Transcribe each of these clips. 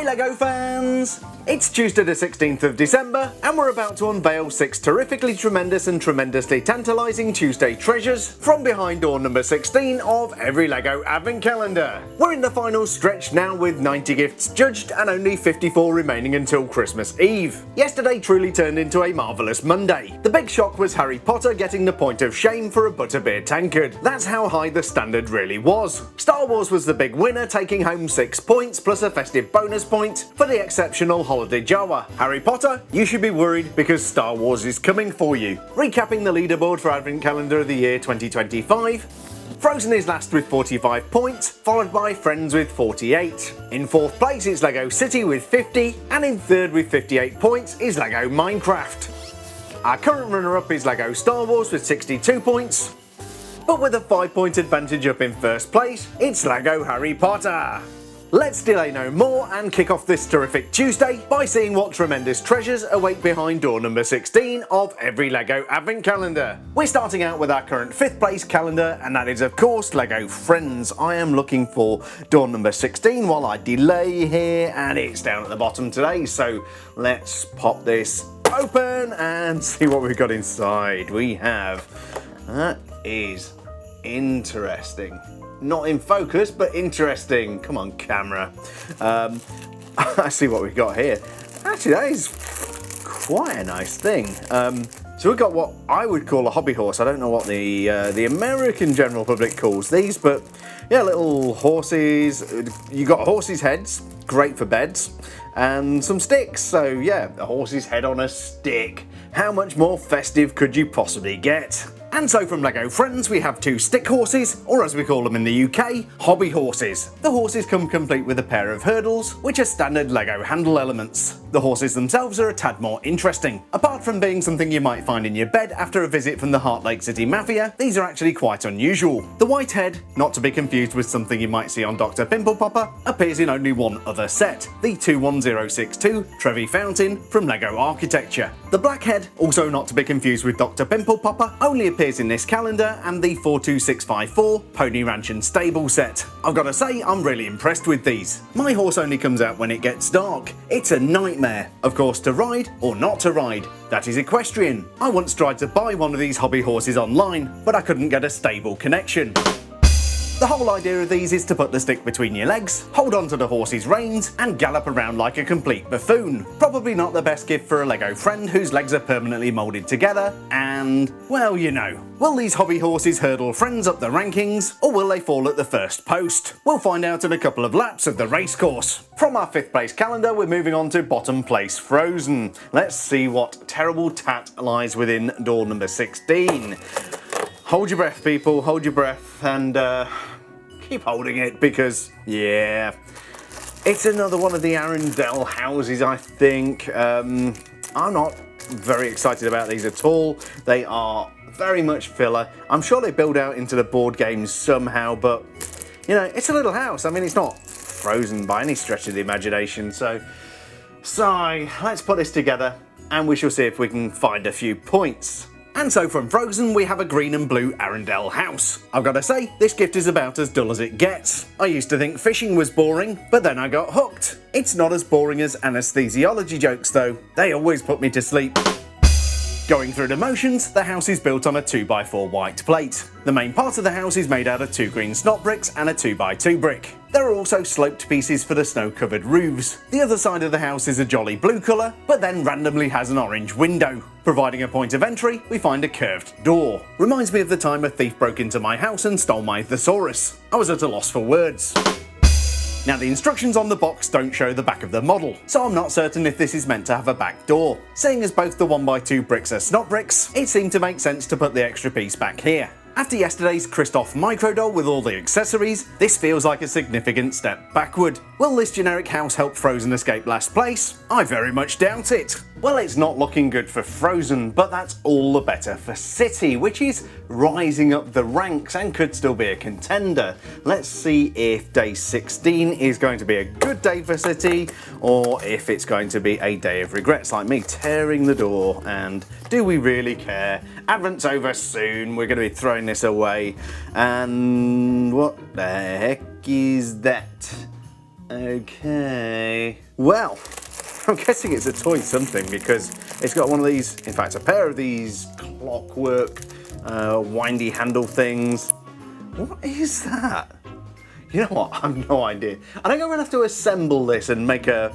Hi LEGO fans! It's Tuesday the 16th of December and we're about to unveil 6 terrifically tremendous and tremendously tantalising Tuesday treasures from behind door number 16 of every LEGO advent calendar. We're in the final stretch now with 90 gifts judged and only 54 remaining until Christmas Eve. Yesterday truly turned into a marvellous Monday. The big shock was Harry Potter getting the point of shame for a butterbeer tankard. That's how high the standard really was. Star Wars was the big winner, taking home 6 points plus a festive bonus point for the exceptional holiday Jawa. Harry Potter, you should be worried because Star Wars is coming for you. Recapping the leaderboard for Advent Calendar of the Year 2025. Frozen is last with 45 points, followed by Friends with 48. In 4th place it's LEGO City with 50, and in 3rd with 58 points is LEGO Minecraft. Our current runner-up is LEGO Star Wars with 62 points, but with a 5-point advantage up in 1st place, it's LEGO Harry Potter. Let's delay no more and kick off this terrific Tuesday by seeing what tremendous treasures await behind door number 16 of every LEGO advent calendar. We're starting out with our current 5th place calendar, and that is of course LEGO Friends. I am looking for door number 16 while I delay here, and it's down at the bottom today, so let's pop this open and see what we've got inside. We have, that is interesting. Not in focus, but interesting. Come on, camera. I see what we've got here. Actually, that is quite a nice thing. So we've got what I would call a hobby horse. I don't know what the American general public calls these, but yeah, little horses. You got horses' heads, great for beds, and some sticks. So yeah, a horse's head on a stick. How much more festive could you possibly get? And so from LEGO Friends we have 2 stick horses, or as we call them in the UK, hobby horses. The horses come complete with a pair of hurdles, which are standard LEGO handle elements. The horses themselves are a tad more interesting. Apart from being something you might find in your bed after a visit from the Heart Lake City Mafia, these are actually quite unusual. The white head, not to be confused with something you might see on Dr. Pimple Popper, appears in only one other set, the 21062 Trevi Fountain from LEGO Architecture. The black head, also not to be confused with Dr. Pimple Popper, only appears in this calendar and the 42654 Pony Ranch and Stable set. I've got to say, I'm really impressed with these. My horse only comes out when it gets dark. It's a nightmare, of course, to ride or not to ride. That is equestrian. I once tried to buy one of these hobby horses online, but I couldn't get a stable connection. The whole idea of these is to put the stick between your legs, hold onto the horse's reins, and gallop around like a complete buffoon. Probably not the best gift for a LEGO friend whose legs are permanently moulded together, and, well, you know. Will these hobby horses hurdle friends up the rankings, or will they fall at the first post? We'll find out in a couple of laps of the racecourse. From our 5th place calendar, we're moving on to bottom place Frozen. Let's see what terrible tat lies within door number 16. Hold your breath, people, hold your breath, and keep holding it because, yeah, it's another one of the Arendelle houses, I think. I'm not very excited about these at all. They are very much filler. I'm sure they build out into the board games somehow, but, you know, it's a little house. I mean, it's not Frozen by any stretch of the imagination, so let's put this together and we shall see if we can find a few points. And so from Frozen we have a green and blue Arendelle house. I've got to say, this gift is about as dull as it gets. I used to think fishing was boring, but then I got hooked. It's not as boring as anesthesiology jokes though. They always put me to sleep. Going through the motions, the house is built on a 2x4 white plate. The main part of the house is made out of 2 green snot bricks and a 2x2 brick. There are also sloped pieces for the snow-covered roofs. The other side of the house is a jolly blue colour, but then randomly has an orange window. Providing a point of entry, we find a curved door. Reminds me of the time a thief broke into my house and stole my thesaurus. I was at a loss for words. Now the instructions on the box don't show the back of the model, so I'm not certain if this is meant to have a back door. Seeing as both the 1x2 bricks are snot bricks, it seemed to make sense to put the extra piece back here. After yesterday's Christoph micro doll with all the accessories, this feels like a significant step backward. Will this generic house help Frozen escape last place? I very much doubt it. Well, it's not looking good for Frozen, but that's all the better for City, which is rising up the ranks and could still be a contender. Let's see if day 16 is going to be a good day for City, or if it's going to be a day of regrets, like me tearing the door, and do we really care? Advent's over soon, we're going to be throwing this away, and what the heck is that? Okay. Well, I'm guessing it's a toy something because it's got one of these, in fact, a pair of these clockwork windy handle things. What is that? You know what? I have no idea. I think I'm gonna have to assemble this and make an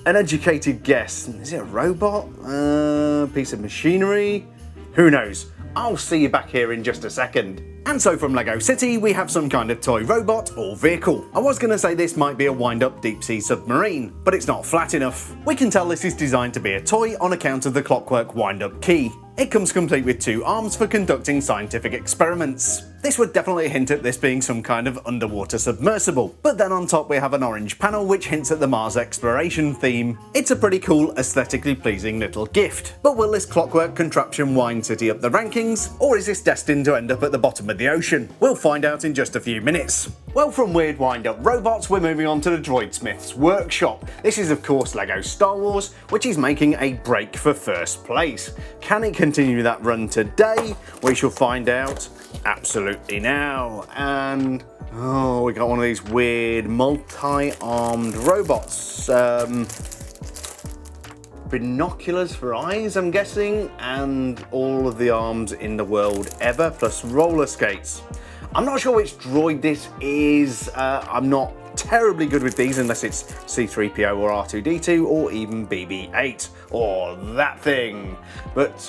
educated guess. Is it a robot? Piece of machinery? Who knows? I'll see you back here in just a second. And so from Lego City, we have some kind of toy robot or vehicle. I was going to say this might be a wind-up deep-sea submarine, but it's not flat enough. We can tell this is designed to be a toy on account of the clockwork wind-up key. It comes complete with 2 arms for conducting scientific experiments. This would definitely hint at this being some kind of underwater submersible. But then on top we have an orange panel which hints at the Mars exploration theme. It's a pretty cool, aesthetically pleasing little gift. But will this clockwork contraption wind City up the rankings, or is this destined to end up at the bottom of the ocean? We'll find out in just a few minutes. Well, from weird wind-up robots, we're moving on to the Droidsmith's workshop. This is of course Lego Star Wars, which is making a break for first place. Can it continue that run today? We shall find out absolutely now. And oh, we got one of these weird multi-armed robots. Binoculars for eyes, I'm guessing, and all of the arms in the world ever, plus roller skates. I'm not sure which droid this is. I'm not terribly good with these unless it's C-3PO or R2-D2 or even BB-8 or that thing. But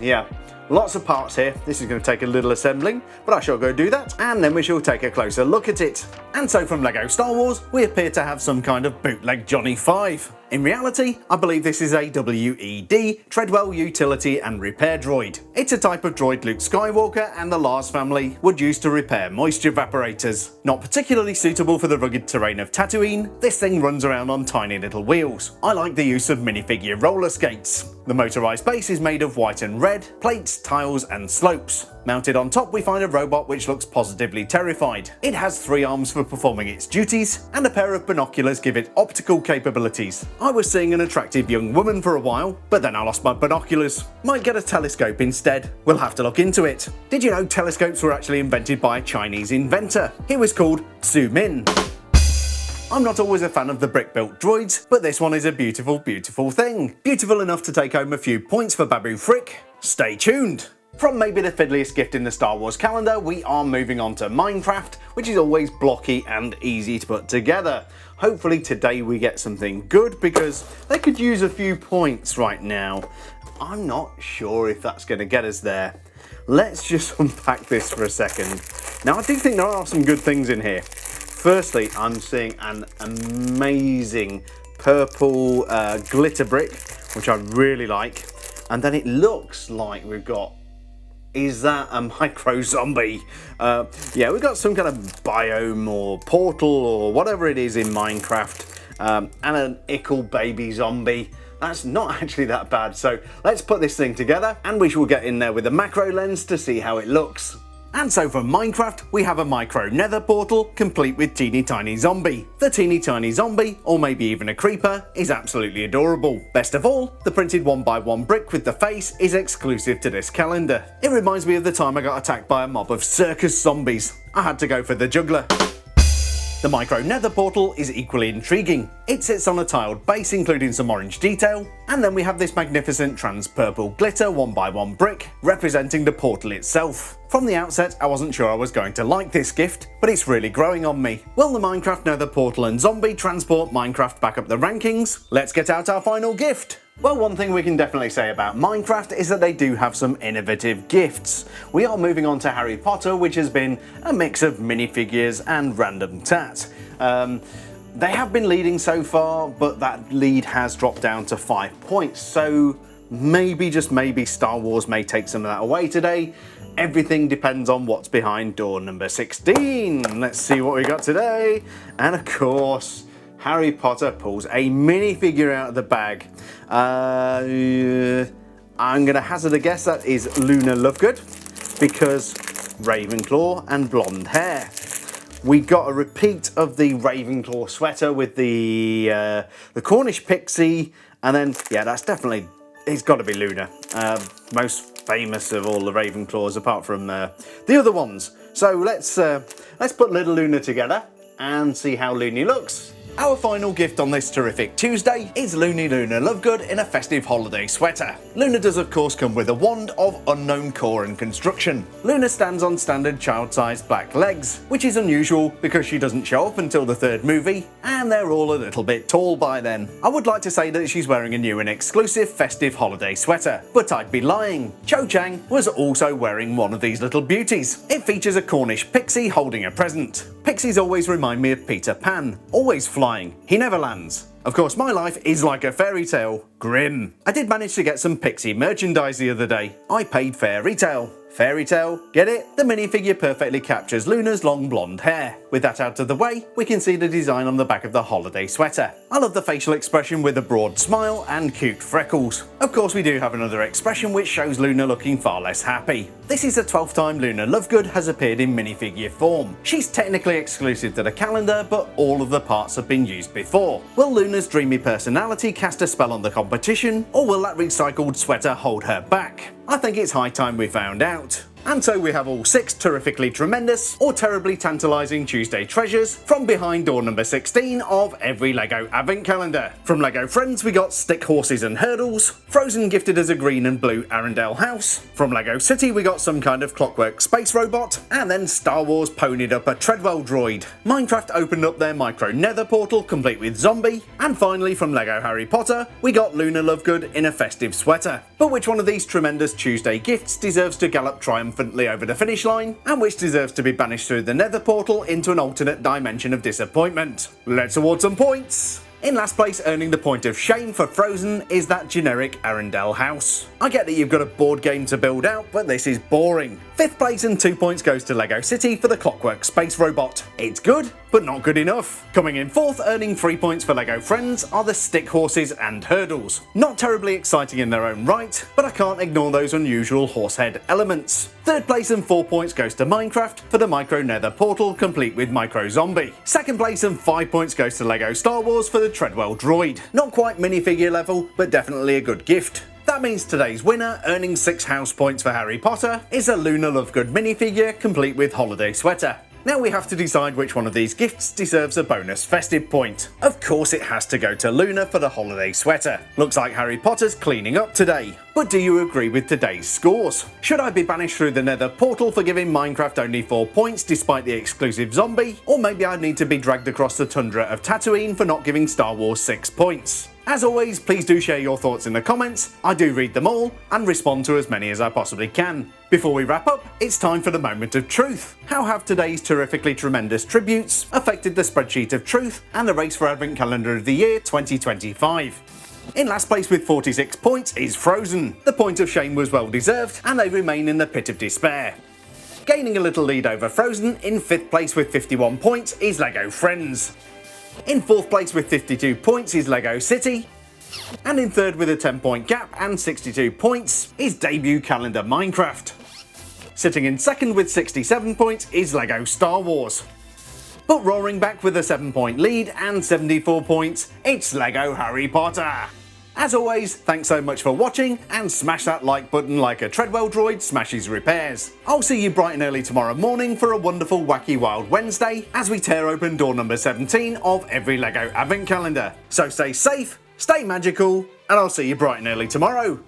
yeah, lots of parts here. This is going to take a little assembling, but I shall go do that and then we shall take a closer look at it. And so from Lego Star Wars, we appear to have some kind of bootleg Johnny 5. In reality, I believe this is a WED, Treadwell Utility and Repair Droid. It's a type of droid Luke Skywalker and the Lars family would use to repair moisture evaporators. Not particularly suitable for the rugged terrain of Tatooine, this thing runs around on tiny little wheels. I like the use of minifigure roller skates. The motorised base is made of white and red, plates, tiles and slopes. Mounted on top we find a robot which looks positively terrified. It has 3 arms for performing its duties, and a pair of binoculars give it optical capabilities. I was seeing an attractive young woman for a while, but then I lost my binoculars. Might get a telescope instead. We'll have to look into it. Did you know telescopes were actually invented by a Chinese inventor? He was called Xu Min. I'm not always a fan of the brick-built droids, but this one is a beautiful, beautiful thing. Beautiful enough to take home a few points for Babu Frick. Stay tuned. From maybe the fiddliest gift in the Star Wars calendar, we are moving on to Minecraft, which is always blocky and easy to put together. Hopefully today we get something good because they could use a few points right now. I'm not sure if that's going to get us there. Let's just unpack this for a second. Now I do think there are some good things in here. Firstly, I'm seeing an amazing purple glitter brick, which I really like. And then it looks like we've got, is that a micro zombie? Yeah, we've got some kind of biome or portal or whatever it is in Minecraft, and an ickle baby zombie. That's not actually that bad. So let's put this thing together and we shall get in there with a macro lens to see how it looks. And so for Minecraft, we have a Micro Nether Portal complete with teeny tiny zombie. The teeny tiny zombie, or maybe even a creeper, is absolutely adorable. Best of all, the printed 1x1 brick with the face is exclusive to this calendar. It reminds me of the time I got attacked by a mob of circus zombies. I had to go for the juggler. The Micro Nether Portal is equally intriguing. It sits on a tiled base including some orange detail, and then we have this magnificent trans purple glitter 1x1 brick representing the portal itself. From the outset I wasn't sure I was going to like this gift, but it's really growing on me. Will the Minecraft Nether Portal and zombie transport Minecraft back up the rankings? Let's get out our final gift. Well, one thing we can definitely say about Minecraft is that they do have some innovative gifts. We are moving on to Harry Potter, which has been a mix of minifigures and random tat. They have been leading so far, but that lead has dropped down to 5 points, so maybe, just maybe, Star Wars may take some of that away today. Everything depends on what's behind door number 16. Let's see what we got today. And of course, Harry Potter pulls a minifigure out of the bag. I'm going to hazard a guess that is Luna Lovegood, because Ravenclaw and blonde hair. We got a repeat of the Ravenclaw sweater with the Cornish Pixie, and then, yeah, that's definitely, it's got to be Luna. Most famous of all the Ravenclaws apart from the other ones. So let's put little Luna together and see how loony looks. Our final gift on this terrific Tuesday is Luna Lovegood in a festive holiday sweater. Luna does of course come with a wand of unknown core and construction. Luna stands on standard child-sized black legs, which is unusual because she doesn't show up until the third movie, and they're all a little bit tall by then. I would like to say that she's wearing a new and exclusive festive holiday sweater, but I'd be lying. Cho Chang was also wearing one of these little beauties. It features a Cornish Pixie holding a present. Pixies always remind me of Peter Pan, always flying, he never lands. Of course, my life is like a fairy tale, grim. I did manage to get some Pixie merchandise the other day. I paid fair retail. Fairy tale, get it? The minifigure perfectly captures Luna's long blonde hair. With that out of the way, we can see the design on the back of the holiday sweater. I love the facial expression with a broad smile and cute freckles. Of course, we do have another expression which shows Luna looking far less happy. This is the 12th time Luna Lovegood has appeared in minifigure form. She's technically exclusive to the calendar, but all of the parts have been used before. Will Luna's dreamy personality cast a spell on the competition, or will that recycled sweater hold her back? I think it's high time we found out. And so we have all 6 terrifically tremendous or terribly tantalising Tuesday treasures from behind door number 16 of every LEGO advent calendar. From LEGO Friends we got stick horses and hurdles, Frozen gifted us a green and blue Arendelle house, from LEGO City we got some kind of Clockwork space robot, and then Star Wars ponied up a Treadwell Droid. Minecraft opened up their Micro Nether Portal complete with zombie, and finally from LEGO Harry Potter we got Luna Lovegood in a festive sweater. But which one of these tremendous Tuesday gifts deserves to gallop triumphantly over the finish line, and which deserves to be banished through the Nether Portal into an alternate dimension of disappointment? Let's award some points! In last place, earning the point of shame for Frozen, is that generic Arendelle house. I get that you've got a board game to build out, but this is boring. 5th place and 2 points goes to LEGO City for the Clockwork space robot. It's good, but not good enough. Coming in 4th, earning 3 points for LEGO Friends, are the stick horses and hurdles. Not terribly exciting in their own right, but I can't ignore those unusual horsehead elements. 3rd place and 4 points goes to Minecraft for the Micro Nether Portal complete with Micro Zombie. 2nd place and 5 points goes to LEGO Star Wars for the Treadwell Droid. Not quite minifigure level, but definitely a good gift. That means today's winner, earning 6 house points for Harry Potter, is a Luna Lovegood minifigure complete with holiday sweater. Now we have to decide which one of these gifts deserves a bonus festive point. Of course it has to go to Luna for the holiday sweater. Looks like Harry Potter's cleaning up today. But do you agree with today's scores? Should I be banished through the Nether Portal for giving Minecraft only 4 points despite the exclusive zombie? Or maybe I need to be dragged across the tundra of Tatooine for not giving Star Wars 6 points? As always, please do share your thoughts in the comments. I do read them all and respond to as many as I possibly can. Before we wrap up, it's time for the moment of truth. How have today's terrifically tremendous tributes affected the spreadsheet of truth and the race for Advent Calendar of the Year 2025? In last place with 46 points is Frozen. The point of shame was well deserved and they remain in the pit of despair. Gaining a little lead over Frozen, in 5th place with 51 points is LEGO Friends. In 4th place with 52 points is LEGO City, and in 3rd with a 10-point gap and 62 points is debut calendar Minecraft. Sitting in 2nd with 67 points is LEGO Star Wars. But roaring back with a 7-point lead and 74 points, it's LEGO Harry Potter. As always, thanks so much for watching, and smash that like button like a Treadwell Droid smashes repairs. I'll see you bright and early tomorrow morning for a wonderful Wacky Wild Wednesday as we tear open door number 17 of every LEGO Advent Calendar. So stay safe, stay magical, and I'll see you bright and early tomorrow.